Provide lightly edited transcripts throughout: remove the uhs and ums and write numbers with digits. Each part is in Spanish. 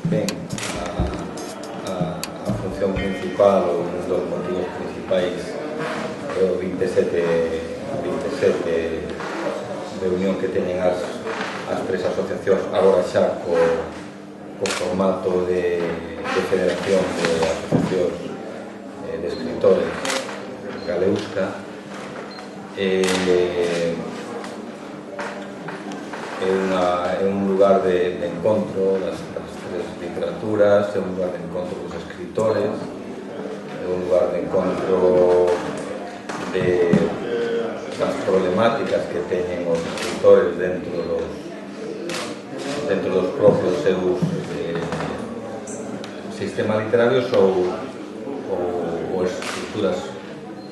Ben, a función principal ou un dos motivos principais é o 27 reunión que teñen as tres asociacións agora xa co formato de federación de asociacións de escritores Galeusca. É un lugar de encontro das tres literaturas, é un lugar de encontro dos escritores, é un lugar de encontro das problemáticas que teñen os escritores dentro dos propios seus sistemas literarios ou estructuras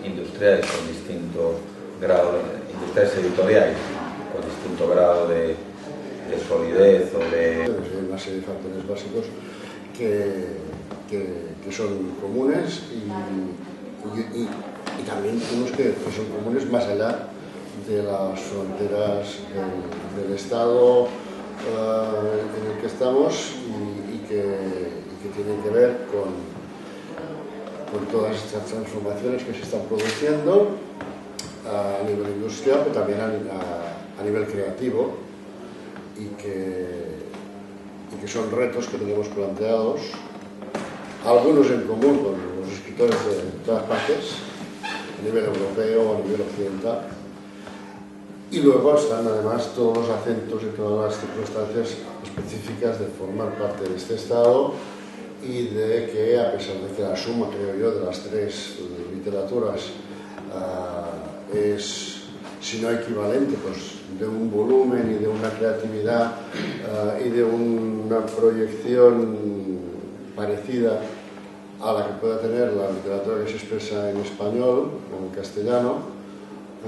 industriais con distinto grado, industriais editoriais con distinto grado de solidez o de... Hay una serie de factores básicos que son comunes y también unos que son comunes más allá de las fronteras del Estado en el que estamos y que tienen que ver con todas estas transformaciones que se están produciendo a nivel industrial, pero también a nivel creativo y que son retos que tenemos planteados, algunos en común con los escritores de todas partes, a nivel europeo o a nivel occidental, y luego están además todos los acentos y todas las circunstancias específicas de formar parte de este Estado y de que, a pesar de que la suma, creo yo, de las tres literaturas es, si no equivalente, pues de un volumen y de una creatividad y de una proyección parecida a la que pueda tener la literatura que se expresa en español o en castellano,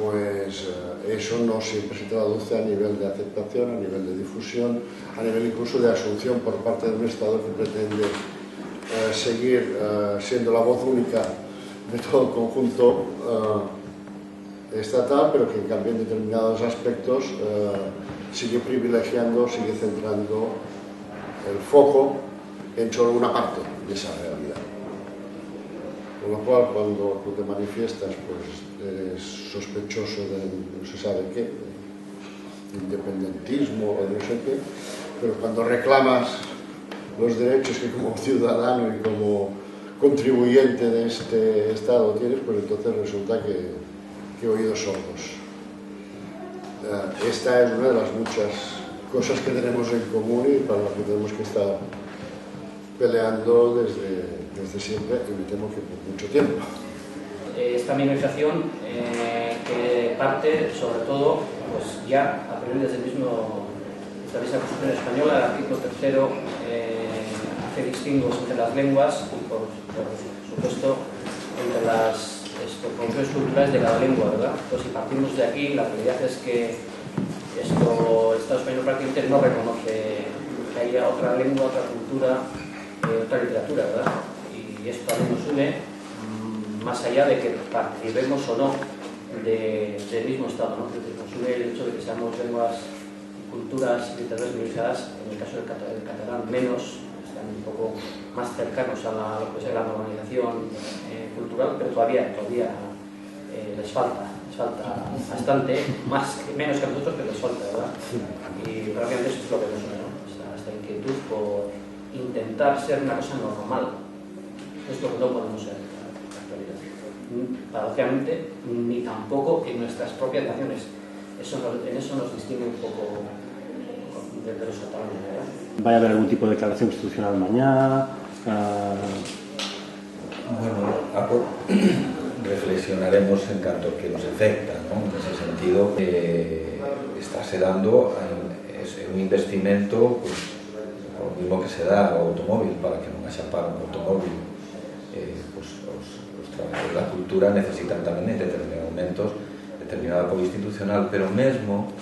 pues eso no siempre se traduce a nivel de aceptación, a nivel de difusión, a nivel incluso de asunción por parte de un Estado que pretende seguir siendo la voz única de todo el conjunto estatal, pero que en cambio en determinados aspectos sigue privilegiando, sigue centrando el foco en solo una parte de esa realidad. Con lo cual, cuando tú te manifiestas, pues eres sospechoso de no se sabe qué, de independentismo o no sé qué, pero cuando reclamas los derechos que como ciudadano y como contribuyente de este Estado tienes, pues entonces resulta que oídos sordos. Esta es una de las muchas cosas que tenemos en común y para las que tenemos que estar peleando desde siempre y me temo que por mucho tiempo. Esta minorización que parte sobre todo, pues ya a priori desde la misma Constitución española, el artículo 3 hace distingos entre las lenguas y por supuesto entre las funciones culturales de cada lengua, ¿verdad? Pues si partimos de aquí, la realidad es que el Estado español prácticamente no reconoce que haya otra lengua, otra cultura, otra literatura, ¿verdad? Y esto también nos une, más allá de que participemos o no del mismo Estado, ¿no? Nos une el hecho de que seamos lenguas, culturas y literaturas minorizadas, en el caso del catalán menos, están un poco más cercanos a lo que es la normalización cultural, pero todavía les falta bastante, menos que a nosotros, pero les falta, ¿verdad? Y prácticamente eso es lo que nos une, ¿no? Esta inquietud por intentar ser una cosa normal. Es lo que no podemos ser en la actualidad. Paradójicamente, ni tampoco en nuestras propias naciones. En eso nos distingue un poco de los catalanes, ¿verdad? ¿Va a haber algún tipo de declaración institucional mañana? Bueno, reflexionaremos en cuanto que nos afecta, ¿no? En ese sentido, estáse dando un investimento, pues, o mismo que se dá ao automóvil, para que non haxa paro no automóvil, pues, os traballadores da cultura necesitan tamén en determinados momentos determinado apoio institucional, pero mesmo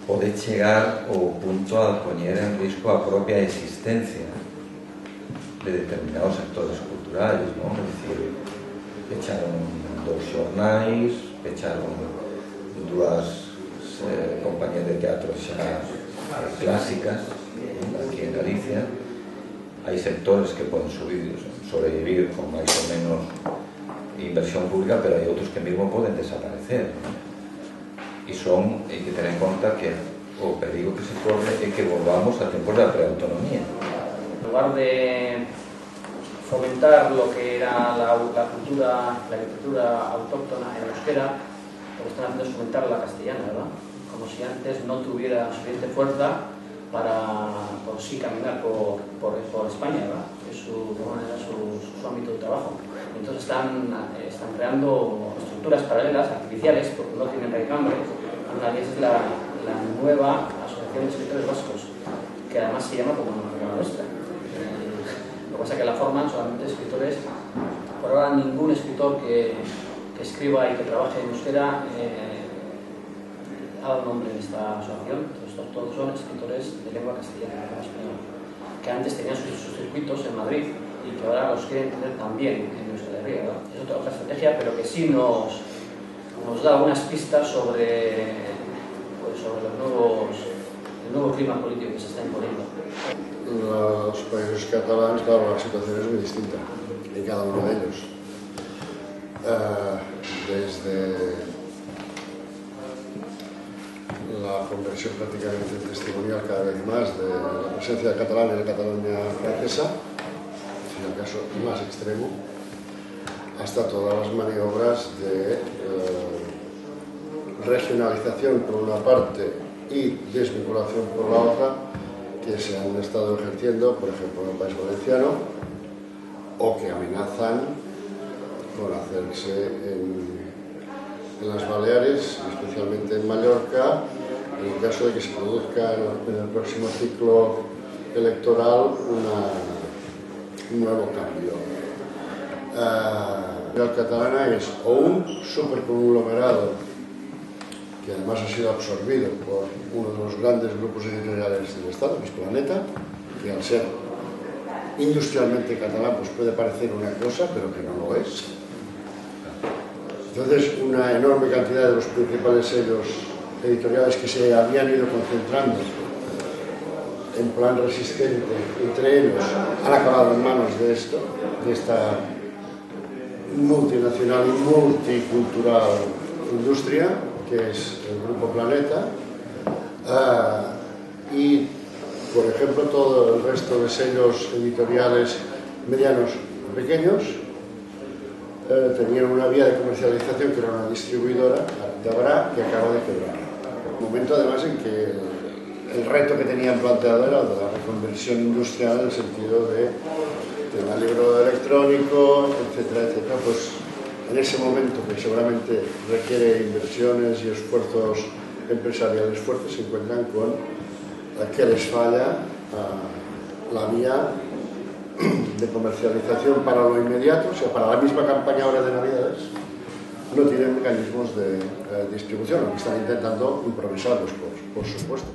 pode chegar ao punto a poñer en risco a propia existencia de determinados sectores culturais, non? É dicir, pecharon 2 xornais, pecharon 2 compañías de teatro xa clásicas aquí en Galicia, hay sectores que pueden sobrevivir con más o menos inversión pública, pero hay otros que mismo pueden desaparecer, ¿no? Y hay que tener en cuenta que o perigo que se corre é que volvamos a tempos da preautonomía. En lugar de fomentar lo que era la cultura, la literatura autóctona en euskera, lo que están haciendo es fomentar la castellana, ¿verdad? Como si antes no tuviera suficiente fuerza para por sí caminar por España, ¿verdad? Es su ámbito de trabajo. Entonces están creando estructuras paralelas, artificiales, porque no tienen raigambre. Una de ellas es la nueva Asociación de Escritores Vascos, que además se llama como la nuestra. Lo que pasa es que la forman solamente escritores. Por ahora ningún escritor que escriba y que trabaje en euskera ha dado nombre en esta asociación. Todos son escritores de lengua castellana, de lengua española, que antes tenían sus circuitos en Madrid y que ahora los quieren tener también en Euskal Herria, ¿verdad? Es otra estrategia, pero que sí nos da algunas pistas sobre el nuevo clima político que se está imponiendo. Los países catalanes, claro, la situación es muy distinta en cada uno de ellos. Desde la conversión prácticamente testimonial cada vez más de la presencia del catalán en la Cataluña francesa, en el caso más extremo, hasta todas las maniobras de regionalización por una parte y desvinculación por la otra que se han estado ejerciendo, por ejemplo, en el País Valenciano, o que amenazan con hacerse en las Baleares, especialmente en Mallorca, en el caso de que se produzca en el próximo ciclo electoral un nuevo cambio. La catalana es o un superconglomerado que además ha sido absorbido por uno de los grandes grupos editoriales del Estado, que es Planeta, que al ser industrialmente catalán pues puede parecer una cosa, pero que no lo es. Entonces, una enorme cantidad de los principales sellos editoriales que se habían ido concentrando en plan resistente entre ellos han acabado en manos de esta multinacional y multicultural industria que es el Grupo Planeta, y por ejemplo todo el resto de sellos editoriales medianos y pequeños tenían una vía de comercialización que era una distribuidora, Tabra, que acaba de quebrar. Un momento además en que el reto que tenían planteado era de la reconversión industrial en el sentido de tema libro electrónico, etcétera, etcétera, pues en ese momento que seguramente requiere inversiones y esfuerzos empresariales fuertes, se encuentran con que les falla la vía de comercialización para lo inmediato, o sea, para la misma campaña ahora de Navidades, no tienen mecanismos de distribución, lo que están intentando improvisarlos, por supuesto.